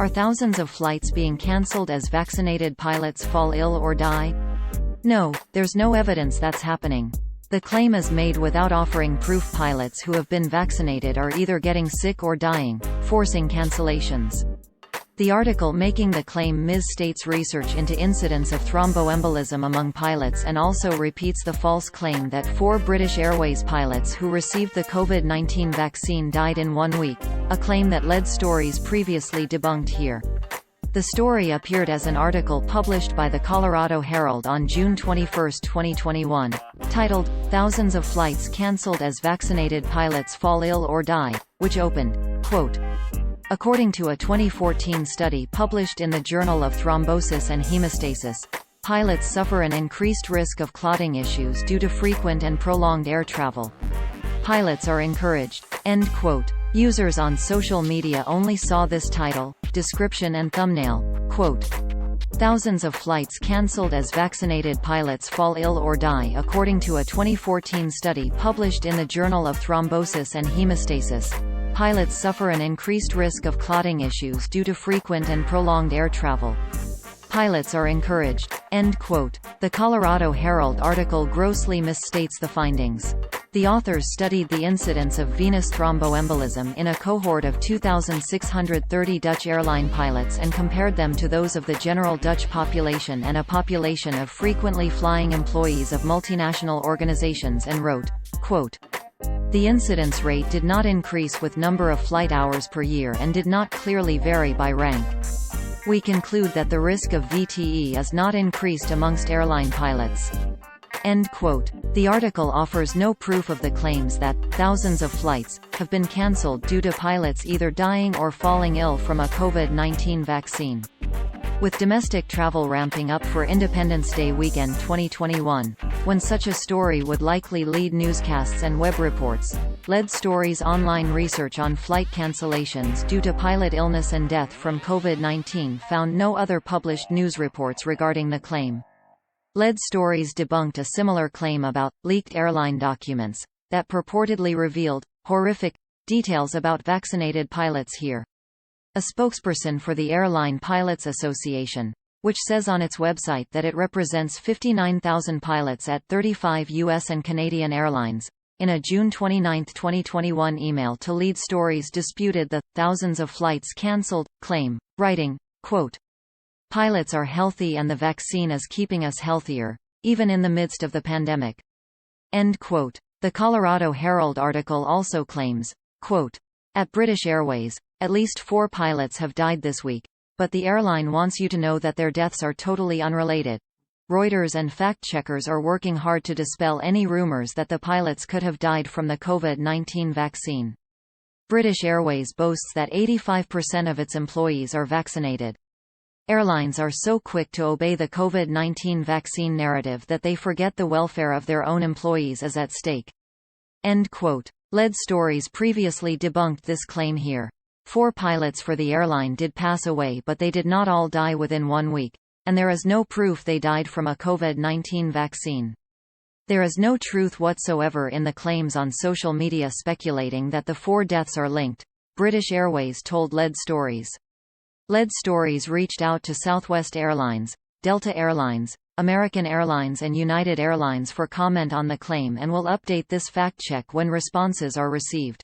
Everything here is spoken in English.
Are thousands of flights being cancelled as vaccinated pilots fall ill or die? No, there's no evidence that's happening. The claim is made without offering proof. Pilots who have been vaccinated are either getting sick or dying, forcing cancellations. The article making the claim misstates research into incidence of thromboembolism among pilots and also repeats the false claim that 4 British Airways pilots who received the COVID-19 vaccine died in 1 week, a claim that Lead Stories previously debunked here. The story appeared as an article published by the Colorado Herald on June 21, 2021, titled, "Thousands of Flights Cancelled as Vaccinated Pilots Fall Ill or Die," which opened, quote, "According to a 2014 study published in the Journal of Thrombosis and Hemostasis, pilots suffer an increased risk of clotting issues due to frequent and prolonged air travel. Pilots are encouraged." End quote. Users on social media only saw this title, description and thumbnail, quote, "Thousands of flights cancelled as vaccinated pilots fall ill or die." According to a 2014 study published in the Journal of Thrombosis and Hemostasis, pilots suffer an increased risk of clotting issues due to frequent and prolonged air travel. Pilots are encouraged. End quote. The Colorado Herald article grossly misstates the findings. The authors studied the incidence of venous thromboembolism in a cohort of 2,630 Dutch airline pilots and compared them to those of the general Dutch population and a population of frequently flying employees of multinational organizations and wrote, quote, "The incidence rate did not increase with number of flight hours per year and did not clearly vary by rank. We conclude that the risk of VTE is not increased amongst airline pilots." End quote. The article offers no proof of the claims that thousands of flights have been cancelled due to pilots either dying or falling ill from a COVID-19 vaccine. With domestic travel ramping up for Independence Day weekend 2021, when such a story would likely lead newscasts and web reports, Lead Stories' online research on flight cancellations due to pilot illness and death from COVID-19 found no other published news reports regarding the claim. Lead Stories debunked a similar claim about leaked airline documents that purportedly revealed horrific details about vaccinated pilots here. A spokesperson for the Airline Pilots Association, which says on its website that it represents 59,000 pilots at 35 U.S. and Canadian airlines, in a June 29, 2021 email to Lead Stories disputed the "thousands of flights cancelled" claim, writing, quote, "Pilots are healthy and the vaccine is keeping us healthier, even in the midst of the pandemic." End quote. The Colorado Herald article also claims, quote, "At British Airways, at least 4 pilots have died this week, but the airline wants you to know that their deaths are totally unrelated. Reuters and fact-checkers are working hard to dispel any rumors that the pilots could have died from the COVID-19 vaccine." British Airways boasts that 85% of its employees are vaccinated. Airlines are so quick to obey the COVID-19 vaccine narrative that they forget the welfare of their own employees is at stake. End quote. Lead Stories previously debunked this claim here. 4 pilots for the airline did pass away, but they did not all die within 1 week, and there is no proof they died from a COVID-19 vaccine. There is no truth whatsoever in the claims on social media speculating that the 4 deaths are linked, British Airways told Lead Stories. Lead Stories reached out to Southwest Airlines, Delta Airlines, American Airlines and United Airlines for comment on the claim and will update this fact check when responses are received.